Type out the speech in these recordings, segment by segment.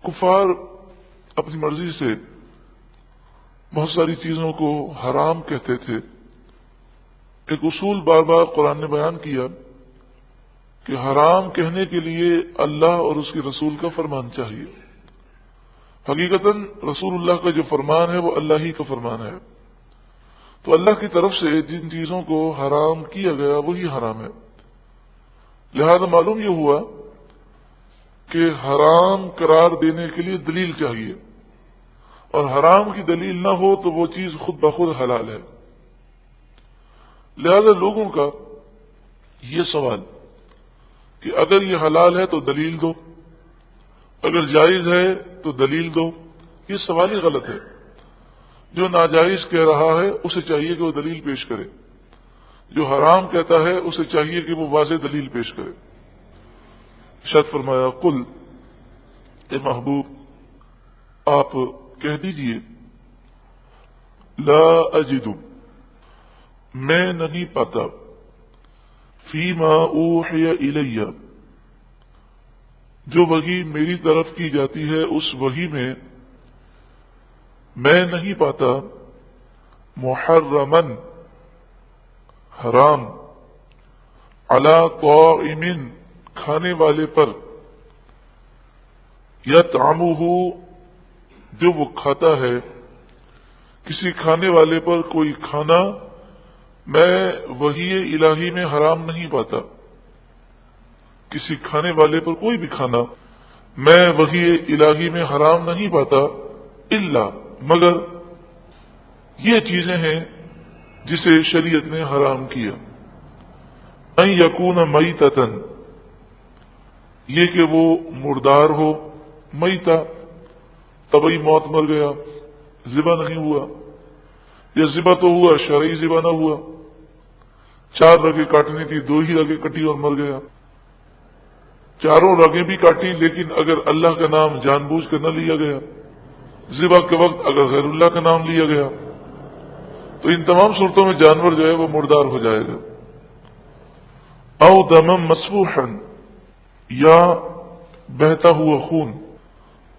کفار اپنی مرضی سے بہت ساری چیزوں کو حرام کہتے تھے۔ ایک اصول بار بار قرآن نے بیان کیا کہ حرام کہنے کے لیے اللہ اور اس کے رسول کا فرمان چاہیے۔ حقیقتاً رسول اللہ کا جو فرمان ہے وہ اللہ ہی کا فرمان ہے، تو اللہ کی طرف سے جن چیزوں کو حرام کیا گیا وہی حرام ہے۔ لہذا معلوم یہ ہوا کہ حرام قرار دینے کے لیے دلیل چاہیے، اور حرام کی دلیل نہ ہو تو وہ چیز خود بخود حلال ہے۔ لہذا لوگوں کا یہ سوال کہ اگر یہ حلال ہے تو دلیل دو، اگر جائز ہے تو دلیل دو، یہ سوال ہی غلط ہے۔ جو ناجائز کہہ رہا ہے اسے چاہیے کہ وہ دلیل پیش کرے، جو حرام کہتا ہے اسے چاہیے کہ وہ واضح دلیل پیش کرے۔ ارشاد فرمایا قل، اے محبوب آپ کہہ دیجئے، لا اجد، میں نہیں پاتا، فیما اوحی الی، جو وحی میری طرف کی جاتی ہے اس وحی میں نہیں پاتا، محرمن، حرام، علی طاعم، کھانے والے پر، یطعمہ، جو وہ کھاتا ہے، کسی کھانے والے پر کوئی کھانا میں وحی الہی میں حرام نہیں پاتا۔ کسی کھانے والے پر کوئی بھی کھانا میں وحی الہی میں حرام نہیں پاتا، الا، مگر یہ چیزیں ہیں جسے شریعت نے حرام کیا۔ ان یکون میتۃ، یہ کہ وہ مردار ہو، میتہ طبعی موت، مر گیا، ذبح نہیں ہوا، یا ذبح تو ہوا شرعی ذبح نہ ہوا، 4 رگیں کاٹنی تھی 2 ہی رگیں کٹی اور مر گیا، 4 رگیں بھی کاٹی لیکن اگر اللہ کا نام جان بوجھ کر نہ لیا گیا، ذبح کے وقت اگر غیر اللہ کا نام لیا گیا، تو ان تمام صورتوں میں جانور جو ہے وہ مردار ہو جائے گا۔ او دم مسفوحا، یا بہتا ہوا خون،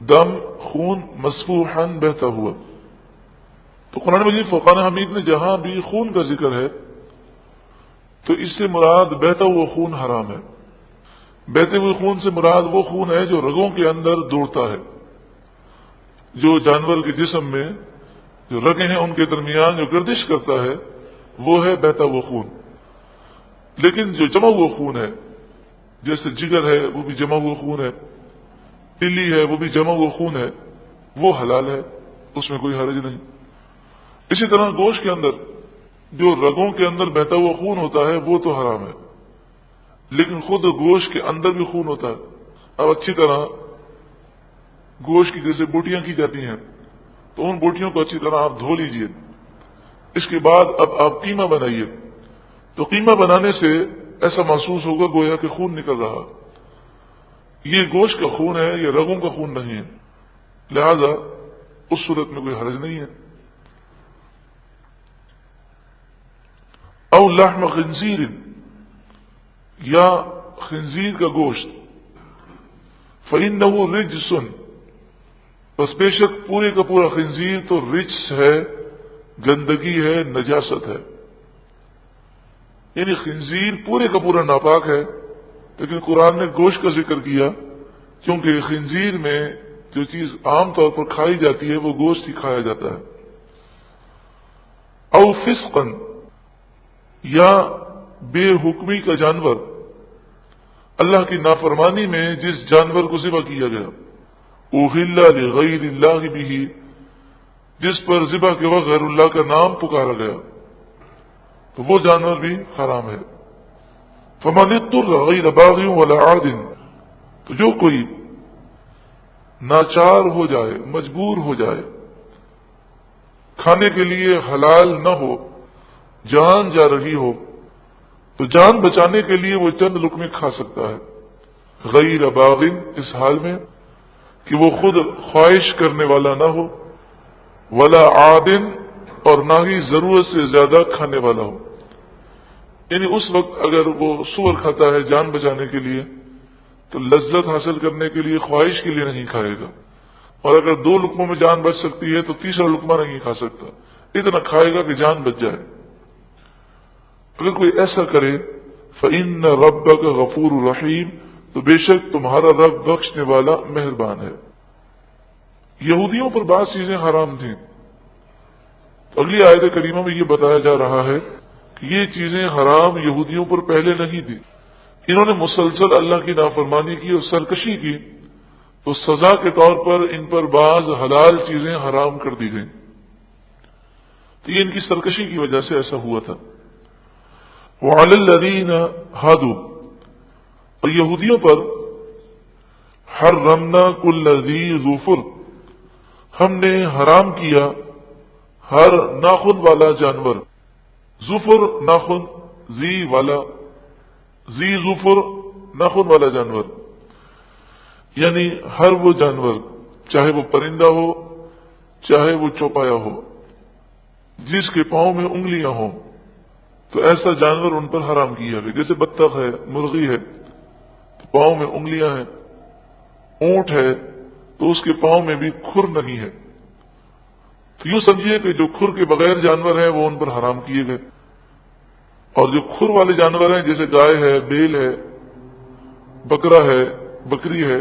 دم خون، مسفوحا بہتا ہوا۔ تو قرآن مجید فرقان حمید میں جہاں بھی خون کا ذکر ہے تو اس سے مراد بہتا ہوا خون حرام ہے۔ بہتے ہوئے خون سے مراد وہ خون ہے جو رگوں کے اندر دوڑتا ہے، جو جانور کے جسم میں جو رگیں ہیں ان کے درمیان جو گردش کرتا ہے وہ ہے بہتا ہوا خون۔ لیکن جو جمع ہوا خون ہے، جیسے جگر ہے وہ بھی جمع ہوا خون ہے، تلی ہے وہ بھی جمع ہوا خون ہے، وہ حلال ہے، اس میں کوئی حرج نہیں۔ اسی طرح گوشت کے اندر جو رگوں کے اندر بہتا ہوا خون ہوتا ہے وہ تو حرام ہے، لیکن خود گوشت کے اندر بھی خون ہوتا ہے۔ اب اچھی طرح گوشت کی جیسے بوٹیاں کی جاتی ہیں تو ان بوٹیوں کو اچھی طرح آپ دھو لیجئے، اس کے بعد اب آپ قیمہ بنائیے، تو قیمہ بنانے سے ایسا محسوس ہوگا گویا کہ خون نکل رہا، یہ گوشت کا خون ہے، یہ رگوں کا خون نہیں ہے، لہذا اس صورت میں کوئی حرج نہیں ہے۔ او لحم خنزیر، یا خنزیر کا گوشت، فإنه رجس، بس بے شک پورے کا پورا خنزیر تو رجس ہے، گندگی ہے، نجاست ہے، یعنی خنزیر پورے کا پورا ناپاک ہے، لیکن قرآن نے گوشت کا ذکر کیا کیونکہ خنزیر میں جو چیز عام طور پر کھائی جاتی ہے وہ گوشت ہی کھایا جاتا ہے۔ او فسقا، یا بے حکمی کا جانور، اللہ کی نافرمانی میں جس جانور کو ذبح کیا گیا، احل لغیر اللہ بہ، جس پر ذبح کے وقت غیر اللہ کا نام پکارا گیا، تو وہ جانور بھی حرام ہے۔ فمن اضطر غیر باغ ولا عاد، تو جو کوئی ناچار ہو جائے، مجبور ہو جائے، کھانے کے لیے حلال نہ ہو، جان جا رہی ہو، تو جان بچانے کے لیے وہ چند لقمے کھا سکتا ہے، غیر باغ، اس حال میں کہ وہ خود خواہش کرنے والا نہ ہو، ولا عاد، اور نہ ہی ضرورت سے زیادہ کھانے والا ہو، یعنی اس وقت اگر وہ سور کھاتا ہے جان بچانے کے لیے تو لذت حاصل کرنے کے لیے، خواہش کے لیے نہیں کھائے گا، اور اگر 2 لقموں میں جان بچ سکتی ہے تو تیسرا لقمہ نہیں کھا سکتا، اتنا کھائے گا کہ جان بچ جائے۔ اگر کوئی ایسا کرے فَإِنَّ رَبَّكَ غَفُورٌ رَحِيمٌ، تو بے شک تمہارا رب بخشنے والا مہربان ہے۔ یہودیوں پر بعض چیزیں حرام تھیں، اگلی آیت کریمہ میں یہ بتایا جا رہا ہے کہ یہ چیزیں حرام یہودیوں پر پہلے نہیں تھی، انہوں نے مسلسل اللہ کی نافرمانی کی اور سرکشی کی، تو سزا کے طور پر ان پر بعض حلال چیزیں حرام کر دی گئیں، تو یہ ان کی سرکشی کی وجہ سے ایسا ہوا تھا۔ وَعَلَى الَّذِينَ هَادُوا، اور یہودیوں پر حرمنا كُلَّ ذِي ظُفُرٍ، ہم نے حرام کیا ہر ناخن والا جانور، ظفر ناخن، ذی والا، ذی ظفر ناخن والا جانور، یعنی ہر وہ جانور چاہے وہ پرندہ ہو چاہے وہ چوپایا ہو جس کے پاؤں میں انگلیاں ہوں، تو ایسا جانور ان پر حرام کیا گیا۔ جیسے بطخ ہے، مرغی ہے تو پاؤں میں انگلیاں ہیں، اونٹ ہے تو اس کے پاؤں میں بھی کھر نہیں ہے، تو یوں سمجھیے کہ جو کھر کے بغیر جانور ہیں وہ ان پر حرام کیے گئے، اور جو کھر والے جانور ہیں جیسے گائے ہے، بیل ہے، بکرا ہے، بکری ہے،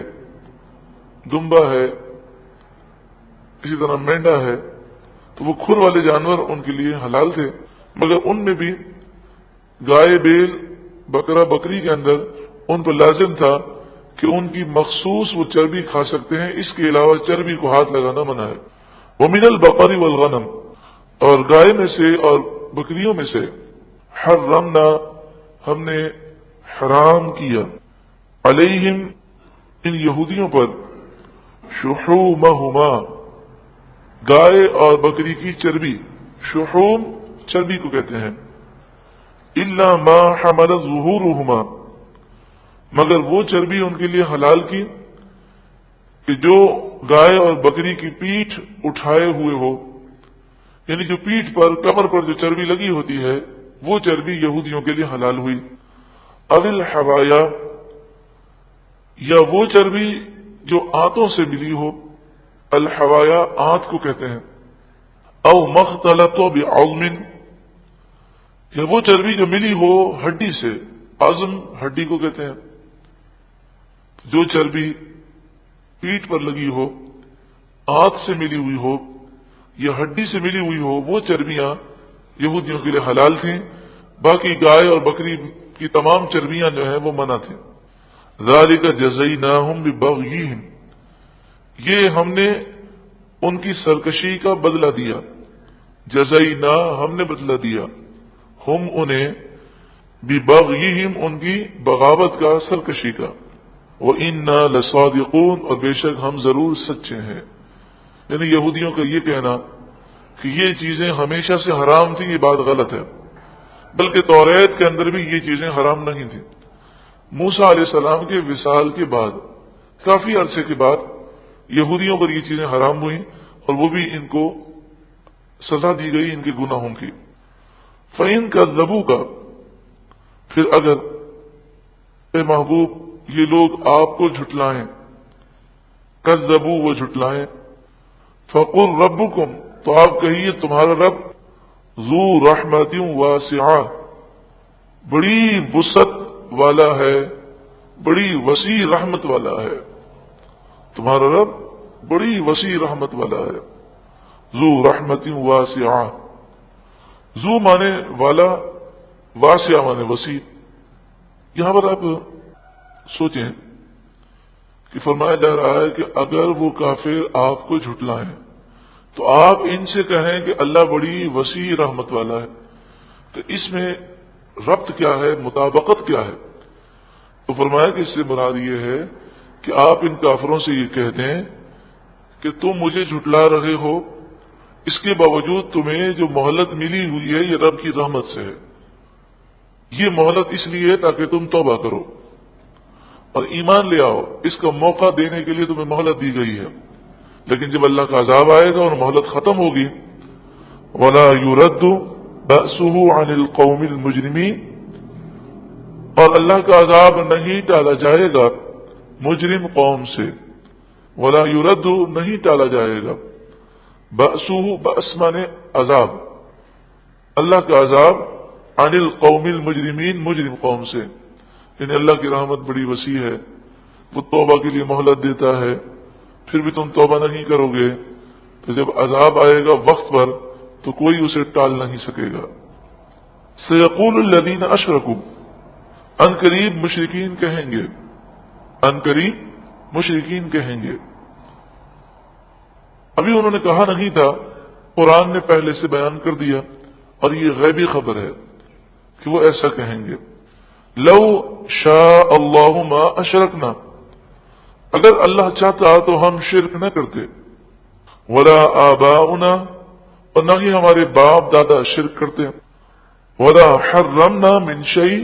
دمبا ہے، اسی طرح مینڈا ہے، تو وہ کھر والے جانور ان کے لیے حلال تھے، مگر ان میں بھی گائے، بیل، بکرا، بکری کے اندر ان پر لازم تھا کہ ان کی مخصوص وہ چربی کھا سکتے ہیں، اس کے علاوہ چربی کو ہاتھ لگانا منع ہے۔ وَمِنَ الْبَقَرِ وَالْغَنَمِ، اور گائے میں سے اور بکریوں میں سے حرمنا، ہم نے حرام کیا، علیہم، ان یہودیوں پر، شحومہما، گائے اور بکری کی چربی، شحوم چربی کو کہتے ہیں، الا ما حملت ظہورہما، مگر وہ چربی ان کے لیے حلال کی کہ جو گائے اور بکری کی پیٹھ اٹھائے ہوئے ہو، یعنی جو پیٹھ پر، کمر پر جو چربی لگی ہوتی ہے وہ چربی یہودیوں کے لیے حلال ہوئی۔ او الحوایا، یا وہ چربی جو آنتوں سے ملی ہو، الحوایا آنت کو کہتے ہیں، او مختلط بعظم، یا وہ چربی جو ملی ہو ہڈی سے، عظم ہڈی کو کہتے ہیں، جو چربی پیٹھ پر لگی ہو، آنت سے ملی ہوئی ہو یا ہڈی سے ملی ہوئی ہو، وہ چربیاں یہودیوں کے لیے حلال تھیں، باقی گائے اور بکری کی تمام چربیاں جو ہیں وہ منع تھیں۔ ذالک جزیناہم ببغیہم، یہ ہم نے ان کی سرکشی کا بدلہ دیا، جزینا ہم نے بدلہ دیا، ہم انہیں، ببغیہم ان کی بغاوت کا، سرکشی کا، وَإِنَّا لَصَادِقُونَ، اور بے شک ہم ضرور سچے ہیں۔ یعنی یہودیوں کا یہ کہنا کہ یہ چیزیں ہمیشہ سے حرام تھیں، یہ بات غلط ہے، بلکہ توریت کے اندر بھی یہ چیزیں حرام نہیں تھیں۔ موسیٰ علیہ السلام کے وصال کے بعد کافی عرصے کے بعد یہودیوں پر یہ چیزیں حرام ہوئیں، اور وہ بھی ان کو سزا دی گئی ان کے گناہوں کی۔ فَإِن كَذَّبُوكَ، پھر اگر اے محبوب یہ لوگ آپ کو جھٹلائیں، کذبوا وہ جھٹلائیں، فَقُلْ رَبُّكُمْ، تو آپ کہیے تمہارا رب، ذو رحمت واسعہ، بڑی وسعت والا ہے، بڑی وسیع رحمت والا ہے، تمہارا رب بڑی وسیع رحمت والا ہے۔ ذو رحمت واسعہ، ذو مانے والا، واسعہ مانے وسیع۔ یہاں پر آپ سوچیں کہ فرمایا جا رہا ہے کہ اگر وہ کافر آپ کو جھٹلائیں تو آپ ان سے کہیں کہ اللہ بڑی وسیع رحمت والا ہے، تو اس میں ربط کیا ہے، مطابقت کیا ہے؟ تو فرمایا کہ اس سے مراد یہ ہے کہ آپ ان کافروں سے یہ کہہ دیں کہ تم مجھے جھٹلا رہے ہو، اس کے باوجود تمہیں جو مہلت ملی ہوئی ہے یہ رب کی رحمت سے ہے، یہ مہلت اس لیے ہے تاکہ تم توبہ کرو اور ایمان لے آؤ، اس کا موقع دینے کے لیے تمہیں مہلت دی گئی ہے، لیکن جب اللہ کا عذاب آئے گا اور مہلت ختم ہوگی، وَلَا يُرَدُّ بَأْسُهُ عَنِ الْقَوْمِ الْمُجْرِمِينَ، اور اللہ کا عذاب نہیں ٹالا جائے گا مجرم قوم سے، ولا یرد نہیں ٹالا جائے گا، بأسہ بأس مانے عذاب، اللہ کا عذاب عن القوم المجرمین مجرم قوم سے، یعنی اللہ کی رحمت بڑی وسیع ہے، وہ توبہ کے لیے مہلت دیتا ہے، پھر بھی تم توبہ نہیں کرو گے تو جب عذاب آئے گا وقت پر تو کوئی اسے ٹال نہیں سکے گا۔ سیقول الذین اشرکوا، ان قریب مشرکین کہیں گے، ان قریب مشرکین کہیں گے، ابھی انہوں نے کہا نہیں تھا، قرآن نے پہلے سے بیان کر دیا اور یہ غیبی خبر ہے کہ وہ ایسا کہیں گے، لو شاء اللہ ما اشرکنا، اگر اللہ چاہتا تو ہم شرک نہ کرتے، ولا آباؤنا، اور نہ ہی ہمارے باپ دادا شرک کرتے، ولا حرمنا من شیء،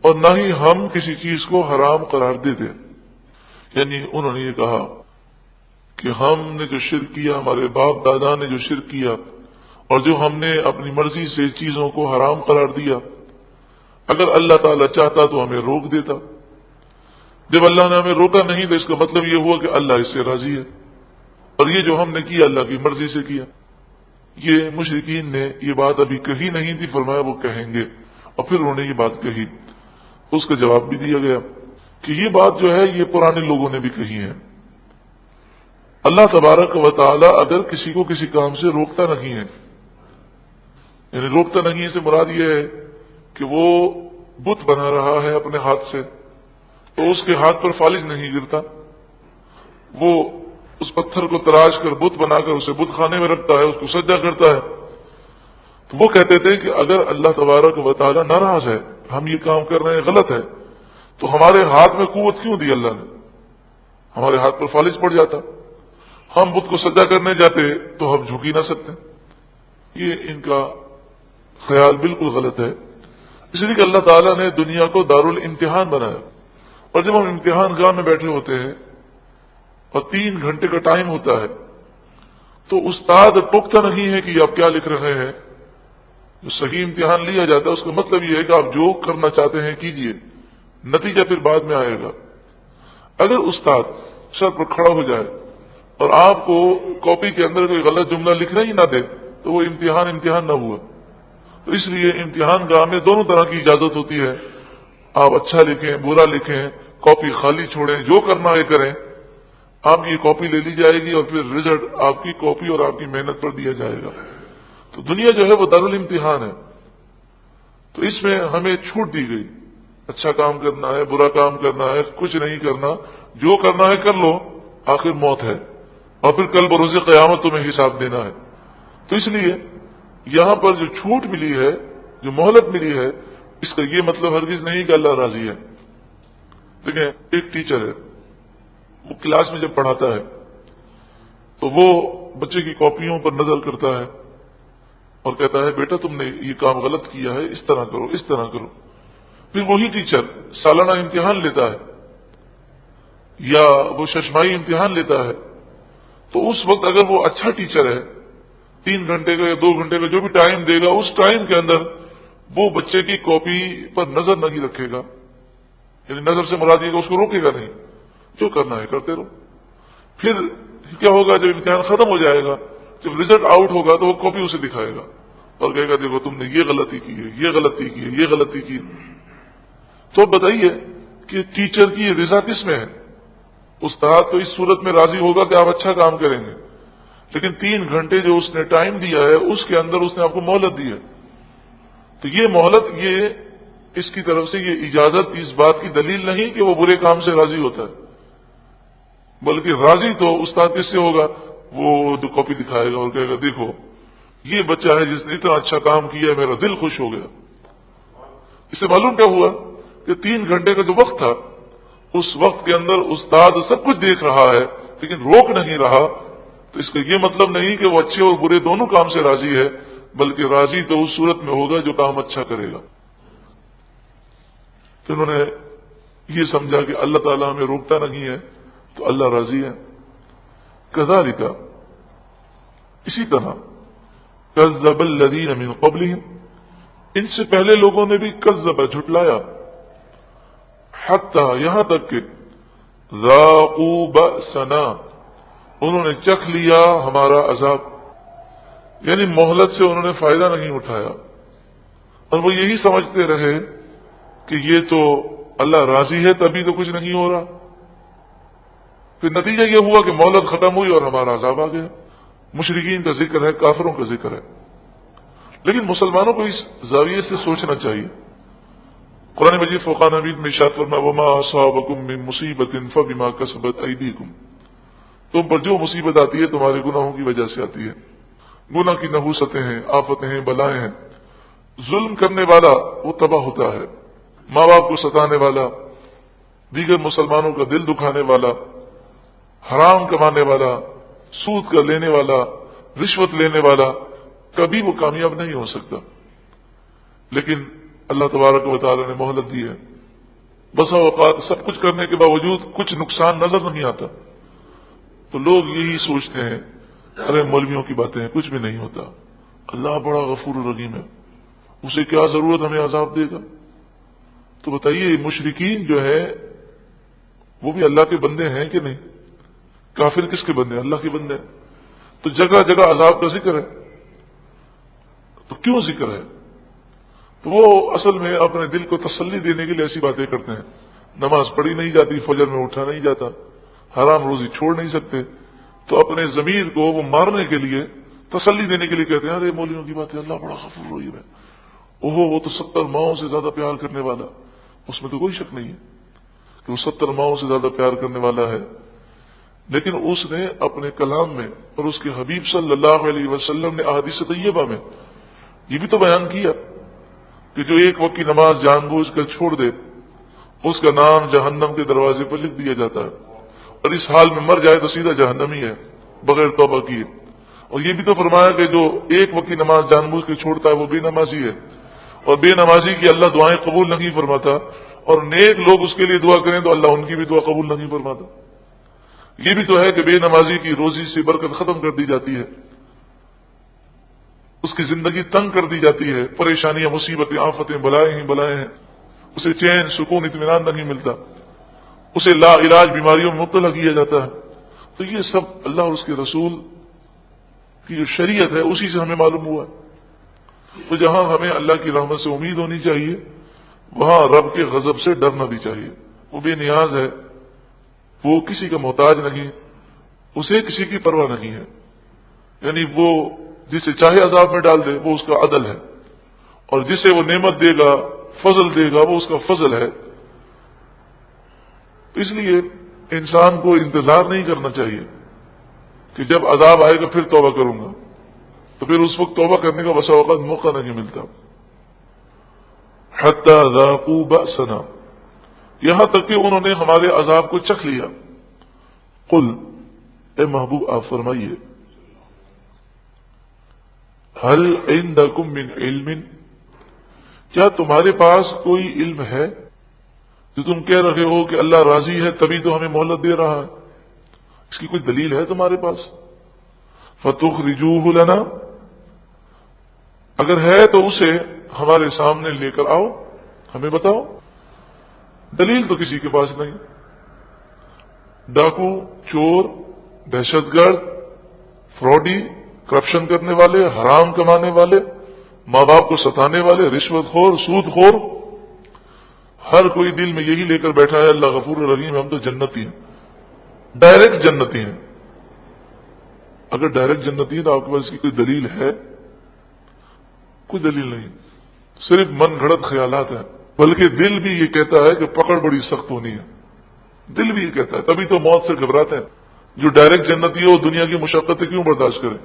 اور نہ ہی ہم کسی چیز کو حرام قرار دیتے، یعنی انہوں نے یہ کہا کہ ہم نے جو شرک کیا، ہمارے باپ دادا نے جو شرک کیا، اور جو ہم نے اپنی مرضی سے چیزوں کو حرام قرار دیا، اگر اللہ تعالیٰ چاہتا تو ہمیں روک دیتا، جب اللہ نے ہمیں روکا نہیں تو اس کا مطلب یہ ہوا کہ اللہ اس سے راضی ہے، اور یہ جو ہم نے کیا اللہ کی مرضی سے کیا۔ یہ مشرکین نے یہ بات ابھی کہی نہیں تھی، فرمایا وہ کہیں گے، اور پھر انہوں نے یہ بات کہی، اس کا جواب بھی دیا گیا کہ یہ بات جو ہے یہ پرانے لوگوں نے بھی کہی ہے۔ اللہ تبارک و تعالی اگر کسی کو کسی کام سے روکتا نہیں ہے، یعنی روکتا نہیں ہے سے مراد یہ ہے کہ وہ بت بنا رہا ہے اپنے ہاتھ سے تو اس کے ہاتھ پر فالج نہیں گرتا، وہ اس پتھر کو تراش کر بت بنا کر اسے بت خانے میں رکھتا ہے، اس کو سجدہ کرتا ہے، تو وہ کہتے تھے کہ اگر اللہ تبارک و تعالی ناراض ہے، ہم یہ کام کر رہے ہیں غلط ہے، تو ہمارے ہاتھ میں قوت کیوں دی اللہ نے؟ ہمارے ہاتھ پر فالج پڑ جاتا، ہم بت کو سجدہ کرنے جاتے تو ہم جھک ہی نہ سکتے۔ یہ ان کا خیال بالکل غلط ہے، اس لیے کہ اللہ تعالیٰ نے دنیا کو دارالامتحان بنایا، اور جب ہم امتحان گاہ میں بیٹھے ہوتے ہیں اور 3 گھنٹے کا ٹائم ہوتا ہے تو استاد ٹوکتا نہیں ہے کہ آپ کیا لکھ رہے ہیں، جو صحیح امتحان لیا جاتا ہے اس کا مطلب یہ ہے کہ آپ جو کرنا چاہتے ہیں کیجئے، نتیجہ پھر بعد میں آئے گا۔ اگر استاد سر پر کھڑا ہو جائے اور آپ کو کاپی کے اندر کوئی غلط جملہ لکھنا ہی نہ دے تو وہ امتحان نہ ہوا۔ تو اس لیے امتحان گاہ میں دونوں طرح کی اجازت ہوتی ہے، آپ اچھا لکھیں برا لکھیں، کاپی خالی چھوڑیں، جو کرنا ہے کریں، آپ کی کاپی لے لی جائے گی اور پھر رزلٹ آپ کی کاپی اور آپ کی محنت پر دیا جائے گا۔ تو دنیا جو ہے وہ دارالامتحان ہے، تو اس میں ہمیں چھوٹ دی گئی، اچھا کام کرنا ہے برا کام کرنا ہے کچھ نہیں کرنا، جو کرنا ہے کر لو، آخر موت ہے اور پھر کل بروز قیامت تمہیں حساب دینا ہے۔ تو اس لیے یہاں پر جو چھوٹ ملی ہے، جو مہلت ملی ہے، اس کا یہ مطلب ہرگز نہیں کہ اللہ راضی ہے۔ دیکھیں ایک ٹیچر ہے، وہ کلاس میں جب پڑھاتا ہے تو وہ بچے کی کاپیوں پر نظر کرتا ہے اور کہتا ہے بیٹا تم نے یہ کام غلط کیا ہے، اس طرح کرو اس طرح کرو۔ پھر وہی ٹیچر سالانہ امتحان لیتا ہے یا وہ ششماہی امتحان لیتا ہے، تو اس وقت اگر وہ اچھا ٹیچر ہے 3 گھنٹے کا یا 2 گھنٹے کا جو بھی ٹائم دے گا، اس ٹائم کے اندر وہ بچے کی کاپی پر نظر نہیں رکھے گا، یعنی نظر سے مراد یہ کہ اس کو روکے گا نہیں، جو کرنا ہے کرتے رہو۔ پھر کیا ہوگا جب امتحان ختم ہو جائے گا، جب رزلٹ آؤٹ ہوگا تو وہ کاپی اسے دکھائے گا اور کہے گا دیکھو تم نے یہ غلطی کی ہے، یہ غلطی کی ہے، یہ غلطی کی ہے۔ تو بتائیے کہ ٹیچر کی رضا کس میں ہے؟ استاد تو اس صورت میں راضی ہوگا کہ آپ اچھا کام کریں گے، لیکن 3 گھنٹے جو اس نے ٹائم دیا ہے اس کے اندر اس نے آپ کو مہلت دی ہے، تو یہ مہلت یہ اس کی طرف سے یہ اجازت اس بات کی دلیل نہیں کہ وہ برے کام سے راضی ہوتا ہے، بلکہ راضی تو استاد کس سے ہوگا؟ وہ جو کاپی دکھائے گا اور کہے گا دیکھو یہ بچہ ہے جس نے اتنا اچھا کام کیا ہے، میرا دل خوش ہو گیا۔ اس سے معلوم کیا ہوا کہ 3 گھنٹے کا جو وقت تھا اس وقت کے اندر استاد سب کچھ دیکھ رہا ہے لیکن روک نہیں رہا، تو اس کا یہ مطلب نہیں کہ وہ اچھے اور برے دونوں کام سے راضی ہے، بلکہ راضی تو اس صورت میں ہوگا جو کام اچھا کرے گا۔ تو انہوں نے یہ سمجھا کہ اللہ تعالیٰ ہمیں روکتا نہیں ہے تو اللہ راضی ہے۔ کذالک، اسی طرح کذب الذین من قبلہم، ان سے پہلے لوگوں نے بھی کذب جھٹلایا، حتی یہاں تک کہ ذاقوا بأسنا، انہوں نے چکھ لیا ہمارا عذاب، یعنی مہلت سے انہوں نے فائدہ نہیں اٹھایا، اور وہ یہی سمجھتے رہے کہ یہ تو اللہ راضی ہے تبھی تو کچھ نہیں ہو رہا۔ پھر نتیجہ یہ ہوا کہ مہلت ختم ہوئی اور ہمارا عذاب آ گیا۔ مشرکین کا ذکر ہے، کافروں کا ذکر ہے، لیکن مسلمانوں کو اس زاویے سے سوچنا چاہیے۔ قرآن مجید فرقان حمید میں ارشاد فرمایا وما اصابکم من مصیبت فبما کسبت ایدیکم، تم پر جو مصیبت آتی ہے تمہارے گناہوں کی وجہ سے آتی ہے۔ گناہ کی نحوستیں ہیں، آفتیں ہیں، بلائیں ہیں۔ ظلم کرنے والا وہ تباہ ہوتا ہے، ماں باپ کو ستانے والا، دیگر مسلمانوں کا دل دکھانے والا، حرام کمانے والا، سود کا لینے والا، رشوت لینے والا، کبھی وہ کامیاب نہیں ہو سکتا۔ لیکن اللہ تبارک و تعالی نے مہلت دی ہے، بسا اوقات سب کچھ کرنے کے باوجود کچھ نقصان نظر نہیں آتا، تو لوگ یہی سوچتے ہیں ارے مولویوں کی باتیں ہیں، کچھ بھی نہیں ہوتا، اللہ بڑا غفور الرحیم ہے، اسے کیا ضرورت ہمیں عذاب دے گا۔ تو بتائیے مشرکین جو ہے وہ بھی اللہ کے بندے ہیں کہ نہیں؟ کافر کس کے بندے ہیں؟ اللہ کے بندے ہیں۔ تو جگہ جگہ عذاب کا ذکر ہے، تو کیوں ذکر ہے؟ تو وہ اصل میں اپنے دل کو تسلی دینے کے لیے ایسی باتیں کرتے ہیں۔ نماز پڑھی نہیں جاتی، فجر میں اٹھا نہیں جاتا، حرام روزی چھوڑ نہیں سکتے، تو اپنے ضمیر کو وہ مارنے کے لیے، تسلی دینے کے لیے کہتے ہیں ارے مولویوں کی بات ہے، اللہ بڑا غفور رحیم ہے، وہ تو 70 ماؤں سے زیادہ پیار کرنے والا، اس میں تو کوئی شک نہیں ہے کہ وہ 70 ماؤں سے زیادہ پیار کرنے والا ہے۔ لیکن اس نے اپنے کلام میں اور اس کے حبیب صلی اللہ علیہ وسلم نے احادیث طیبہ میں یہ بھی تو بیان کیا کہ جو ایک وقت کی نماز جان بوجھ کر چھوڑ دے اس کا نام جہنم کے دروازے پر لکھ دیا جاتا ہے، اور اس حال میں مر جائے تو سیدھا جہنمی ہے بغیر توبہ کیے۔ اور یہ بھی تو فرمایا کہ جو ایک وقت کی نماز جان بوجھ کے چھوڑتا ہے وہ بے نمازی ہے، اور بے نمازی کی اللہ دعائیں قبول نہیں فرماتا، اور نیک لوگ اس کے لیے دعا کریں تو اللہ ان کی بھی دعا قبول نہیں فرماتا۔ یہ بھی تو ہے کہ بے نمازی کی روزی سے برکت ختم کر دی جاتی ہے، اس کی زندگی تنگ کر دی جاتی ہے، پریشانیاں، مصیبتیں، آفتیں، بلائیں ہی بلائیں ہیں، اسے چین، سکون، اطمینان نہیں ملتا، اسے لا علاج بیماریوں میں مبتلا کیا جاتا ہے۔ تو یہ سب اللہ اور اس کے رسول کی جو شریعت ہے اسی سے ہمیں معلوم ہوا ہے۔ تو جہاں ہمیں اللہ کی رحمت سے امید ہونی چاہیے وہاں رب کے غضب سے ڈرنا بھی چاہیے۔ وہ بے نیاز ہے، وہ کسی کا محتاج نہیں، اسے کسی کی پرواہ نہیں ہے، یعنی وہ جسے چاہے عذاب میں ڈال دے وہ اس کا عدل ہے، اور جسے وہ نعمت دے گا، فضل دے گا، وہ اس کا فضل ہے۔ اس لیے انسان کو انتظار نہیں کرنا چاہیے کہ جب عذاب آئے گا پھر توبہ کروں گا، تو پھر اس وقت توبہ کرنے کا بسا اوقات موقع نہیں ملتا۔ حتی ذاقوا بأسنا، یہاں تک کہ انہوں نے ہمارے عذاب کو چکھ لیا۔ قل، اے محبوب آپ فرمائیے، هل عندکم من علم، کیا تمہارے پاس کوئی علم ہے جو تم کہہ رہے ہو کہ اللہ راضی ہے تبھی تو ہمیں مہلت دے رہا ہے؟ اس کی کوئی دلیل ہے تمہارے پاس؟ فتخرجوہ لنا، اگر ہے تو اسے ہمارے سامنے لے کر آؤ، ہمیں بتاؤ۔ دلیل تو کسی کے پاس نہیں۔ ڈاکو، چور، دہشت گرد، فراڈی، کرپشن کرنے والے، حرام کمانے والے، ماں باپ کو ستانے والے، رشوت خور، سود خور، ہر کوئی دل میں یہی لے کر بیٹھا ہے اللہ غفور الرحیم، ہم تو جنتی ہیں، ڈائریکٹ جنتی ہیں۔ اگر ڈائریکٹ جنتی ہے تو آپ کے پاس اس کی کوئی دلیل ہے؟ کوئی دلیل نہیں، صرف من گھڑت خیالات ہیں۔ بلکہ دل بھی یہ کہتا ہے کہ پکڑ بڑی سخت ہونی ہے، دل بھی یہ کہتا ہے، تبھی تو موت سے گھبراتے ہیں۔ جو ڈائریکٹ جنتی ہے وہ دنیا کی مشقتیں کیوں برداشت کرے؟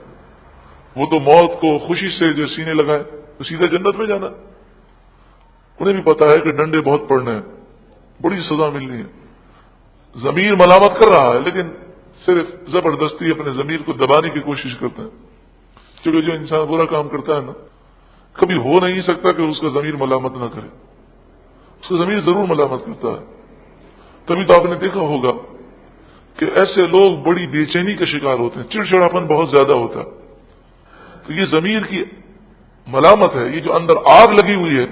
وہ تو موت کو خوشی سے جو سینے لگائے تو سیدھا جنت میں جانا۔ انہیں بھی پتا ہے کہ ڈنڈے بہت پڑنے ہیں، بڑی سزا ملنی ہے، ضمیر ملامت کر رہا ہے لیکن صرف زبردستی اپنے ضمیر کو دبانے کی کوشش کرتے ہیں، کیونکہ جو انسان برا کام کرتا ہے نا کبھی ہو نہیں سکتا کہ اس کا ضمیر ملامت نہ کرے، اس کا ضمیر ضرور ملامت کرتا ہے۔ تبھی تو آپ نے دیکھا ہوگا کہ ایسے لوگ بڑی بے چینی کا شکار ہوتے ہیں، چڑچڑاپن بہت زیادہ ہوتا ہے۔ تو یہ ضمیر کی ملامت ہے، یہ جو اندر آگ لگی ہوئی ہے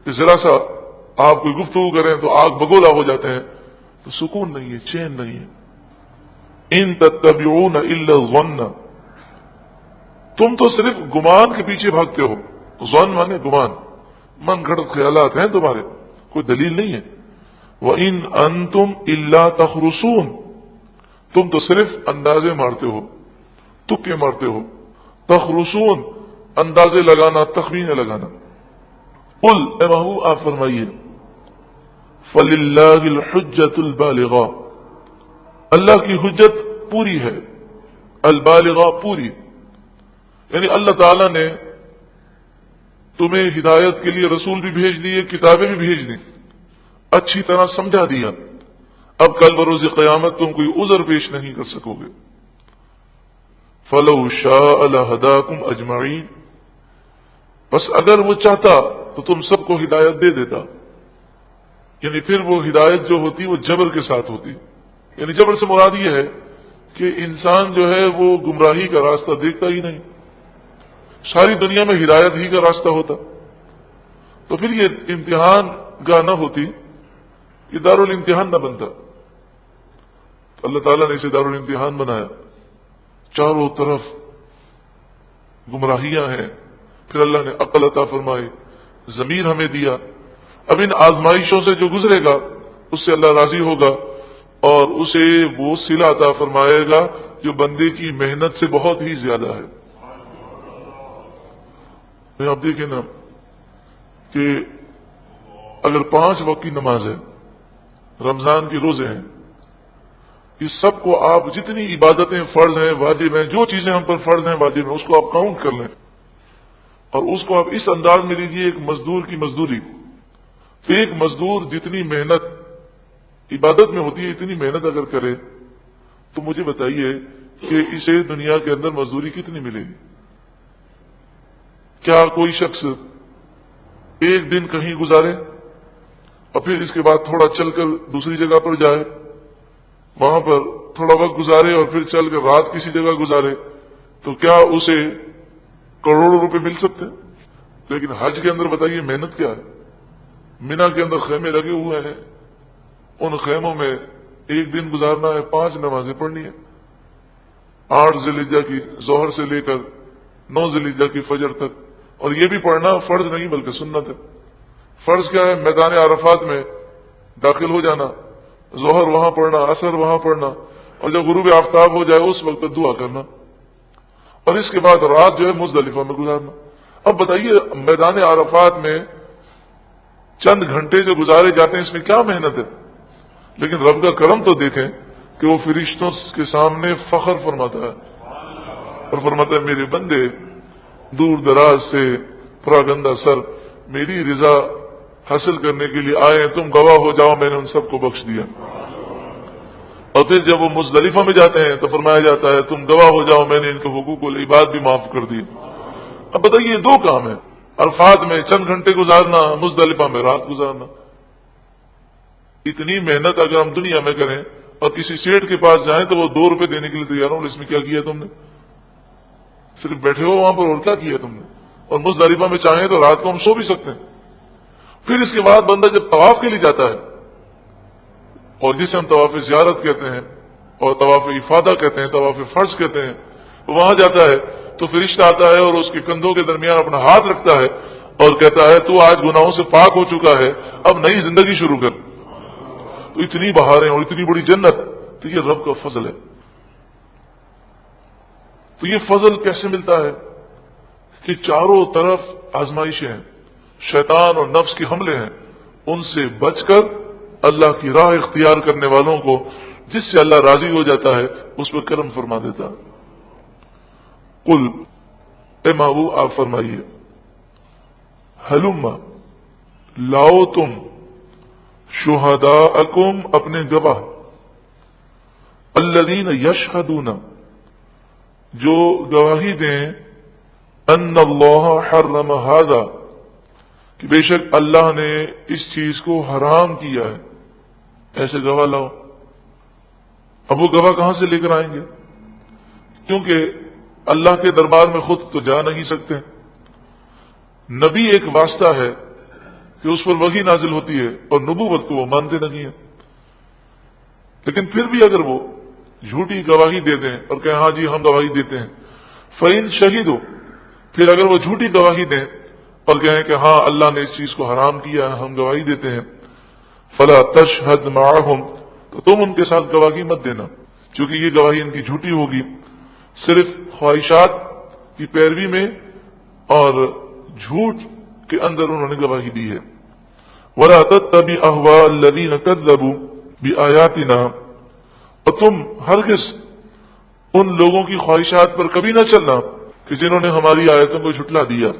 کہ ذرا سا آپ کوئی گفتگو کریں تو آگ بگولا ہو جاتے ہیں، تو سکون نہیں ہے، چین نہیں ہے۔ ان تتبعون الا الظن، تم تو صرف گمان کے پیچھے بھاگتے ہو. ظن مانے گمان، من گھڑت خیالات ہیں تمہارے، کوئی دلیل نہیں ہے. وَإِنْ أَنْتُمْ إِلَّا تَخْرُصُونَ، تم تو صرف اندازے مارتے ہو، تکے مارتے ہو. تخرصون اندازے لگانا، تخمینے لگانا. قل اے محبوب آپ فرمائیے فَلِلَّهِ الْحُجَّةُ الْبَالِغَةُ، اللہ کی حجت پوری ہے، البالغہ پوری، یعنی اللہ تعالیٰ نے تمہیں ہدایت کے لیے رسول بھی بھیج دیے، کتابیں بھی بھیج دی، اچھی طرح سمجھا دیا. اب کل بروز قیامت تم کوئی عذر پیش نہیں کر سکو گے. فَلَوْ شَاءَ لَهَدَاكُمْ أَجْمَعِينَ، بس اگر وہ چاہتا تو تم سب کو ہدایت دے دیتا. یعنی پھر وہ ہدایت جو ہوتی وہ جبر کے ساتھ ہوتی. یعنی جبر سے مراد یہ ہے کہ انسان جو ہے وہ گمراہی کا راستہ دیکھتا ہی نہیں، ساری دنیا میں ہدایت ہی کا راستہ ہوتا تو پھر یہ امتحان گاہ نہ ہوتی، یہ دارالامتحان نہ بنتا. اللہ تعالیٰ نے اسے دارالامتحان بنایا، چاروں طرف گمراہیاں ہیں. پھر اللہ نے عقل عطا فرمائی، ضمیر ہمیں دیا. اب ان آزمائشوں سے جو گزرے گا اس سے اللہ راضی ہوگا اور اسے وہ صلہ عطا فرمائے گا جو بندے کی محنت سے بہت ہی زیادہ ہے. آپ دیکھیں نا کہ اگر 5 وقت کی نماز ہے، رمضان کے روزے ہیں، اس سب کو آپ جتنی عبادتیں فرض ہیں، واجب ہیں، جو چیزیں ہم پر فرض ہیں، واجب ہیں، اس کو آپ کاؤنٹ کر لیں اور اس کو آپ اس انداز میں لیجیے ایک مزدور کی مزدوری. تو ایک مزدور جتنی محنت عبادت میں ہوتی ہے اتنی محنت اگر کرے تو مجھے بتائیے کہ اسے دنیا کے اندر مزدوری کتنی ملے گی؟ کیا کوئی شخص ایک دن کہیں گزارے اور پھر اس کے بعد تھوڑا چل کر دوسری جگہ پر جائے، وہاں پر تھوڑا وقت گزارے اور پھر چل کر رات کسی جگہ گزارے تو کیا اسے کروڑوں روپے مل سکتے ہیں؟ لیکن حج کے اندر بتائیے محنت کیا ہے. مینا کے اندر خیمے لگے ہوئے ہیں، ان خیموں میں ایک دن گزارنا ہے، 5 نمازیں پڑھنی ہے، 8 ذی الحجہ کی ظہر سے لے کر 9 ذی الحجہ کی فجر تک. اور یہ بھی پڑھنا فرض نہیں بلکہ سنت ہے. فرض کیا ہے؟ میدان عرفات میں داخل ہو جانا، ظہر وہاں پڑھنا، عصر وہاں پڑھنا، اور جب غروب آفتاب ہو جائے اس وقت دعا کرنا، اور اس کے بعد رات جو ہے مزدلفہ میں گزارنا. اب بتائیے میدان عرفات میں چند گھنٹے جو گزارے جاتے ہیں اس میں کیا محنت ہے. لیکن رب کا کرم تو دیکھیں کہ وہ فرشتوں کے سامنے فخر فرماتا ہے اور فرماتا ہے میرے بندے دور دراز سے پراگندہ سر میری رضا حاصل کرنے کے لیے آئے، تم گواہ ہو جاؤ میں نے ان سب کو بخش دیا. اور پھر جب وہ مزدلفہ میں جاتے ہیں تو فرمایا جاتا ہے تم گواہ ہو جاؤ میں نے ان کے حقوق العباد بھی معاف کر دیے. اب بتائیے یہ 2 کام ہیں، عرفات میں چند گھنٹے گزارنا، مزدلفہ میں رات گزارنا. اتنی محنت اگر ہم دنیا میں کریں اور کسی سیٹ کے پاس جائیں تو وہ 2 روپے دینے کے لیے تیار ہوں، اس میں کیا کیا تم نے؟ صرف بیٹھے ہو وہاں پر اور کیا کیا تم نے؟ اور مزدلفہ میں چاہیں تو رات کو ہم سو بھی سکتے ہیں. پھر اس کے بعد بندہ جب طواف کے لیے جاتا ہے اور جسے ہم طواف زیارت کہتے ہیں اور طواف افادہ کہتے ہیں، طواف فرض کہتے ہیں، وہاں جاتا ہے تو فرشتہ آتا ہے اور اس کے کندھوں کے درمیان اپنا ہاتھ رکھتا ہے اور کہتا ہے تو آج گناہوں سے پاک ہو چکا ہے، اب نئی زندگی شروع کر. تو اتنی بہاریں اور اتنی بڑی جنت، تو یہ رب کا فضل ہے. تو یہ فضل کیسے ملتا ہے کہ چاروں طرف آزمائشیں ہیں، شیطان اور نفس کے حملے ہیں، ان سے بچ کر اللہ کی راہ اختیار کرنے والوں کو جس سے اللہ راضی ہو جاتا ہے اس پر کرم فرما دیتا ہے. قل اے محبوب آپ فرمائیے ہلم لاؤ تم شہداءکم اپنے گواہ، الذین یشہدون جو گواہی دیں ان اللہ حرم ھذا کہ بے شک اللہ نے اس چیز کو حرام کیا ہے. ایسے گواہ لاؤ. اب وہ گواہ کہاں سے لے کر آئیں گے؟ کیونکہ اللہ کے دربار میں خود تو جا نہیں سکتے. نبی ایک واسطہ ہے کہ اس پر وحی نازل ہوتی ہے اور نبوت کو وہ مانتے نہیں ہیں. لیکن پھر بھی اگر وہ جھوٹی گواہی دے دیں اور کہیں ہاں جی ہم گواہی دیتے ہیں، فَإِن شَهِدُوا، پھر اگر وہ جھوٹی گواہی دیں اور کہیں کہ ہاں اللہ نے اس چیز کو حرام کیا ہے، ہم گواہی دیتے ہیں، فَلَا تَشْهَدْ مَعَهُمْ، تو تم ان کے ساتھ گواہی مت دینا، چونکہ یہ گواہی ان کی جھوٹی ہوگی، صرف خواہشات کی پیروی میں اور جھوٹ کے اندر انہوں نے گواہی دی ہے۔ وَلَا تَتَّبِعْ أَهْوَاءَ الَّذِينَ كَذَّبُوا بِآيَاتِنَا، اور تم ہرگز ان لوگوں کی خواہشات پر کبھی نہ چلنا کہ جنہوں نے ہماری آیتوں کو جھٹلا دیا،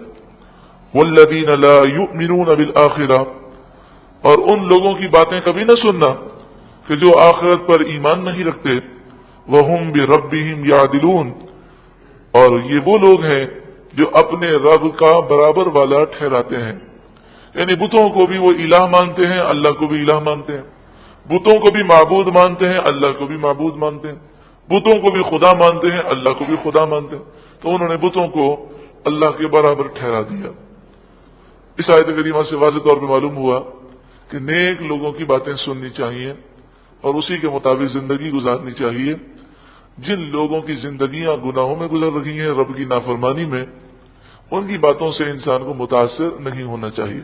وَالَّذِينَ لَا يُؤْمِنُونَ بِالْآخِرَةِ، اور ان لوگوں کی باتیں کبھی نہ سننا کہ جو آخرت پر ایمان نہیں رکھتے، وَهُمْ بِرَبِّهِمْ يَعْدِلُونَ، اور یہ وہ لوگ ہیں جو اپنے رب کا برابر والا ٹھہراتے ہیں، یعنی بتوں کو بھی وہ الہ مانتے ہیں، اللہ کو بھی الہ مانتے ہیں، بتوں کو بھی معبود مانتے ہیں، اللہ کو بھی معبود مانتے ہیں، بتوں کو بھی خدا مانتے ہیں، اللہ کو بھی خدا مانتے ہیں، تو انہوں نے بتوں کو اللہ کے برابر ٹھہرا دیا۔ اس آیت کریمہ سے واضح طور پہ معلوم ہوا کہ نیک لوگوں کی باتیں سننی چاہیے اور اسی کے مطابق زندگی گزارنی چاہیے۔ جن لوگوں کی زندگیاں گناہوں میں گزر رہی ہیں، رب کی نافرمانی میں، ان کی باتوں سے انسان کو متاثر نہیں ہونا چاہیے۔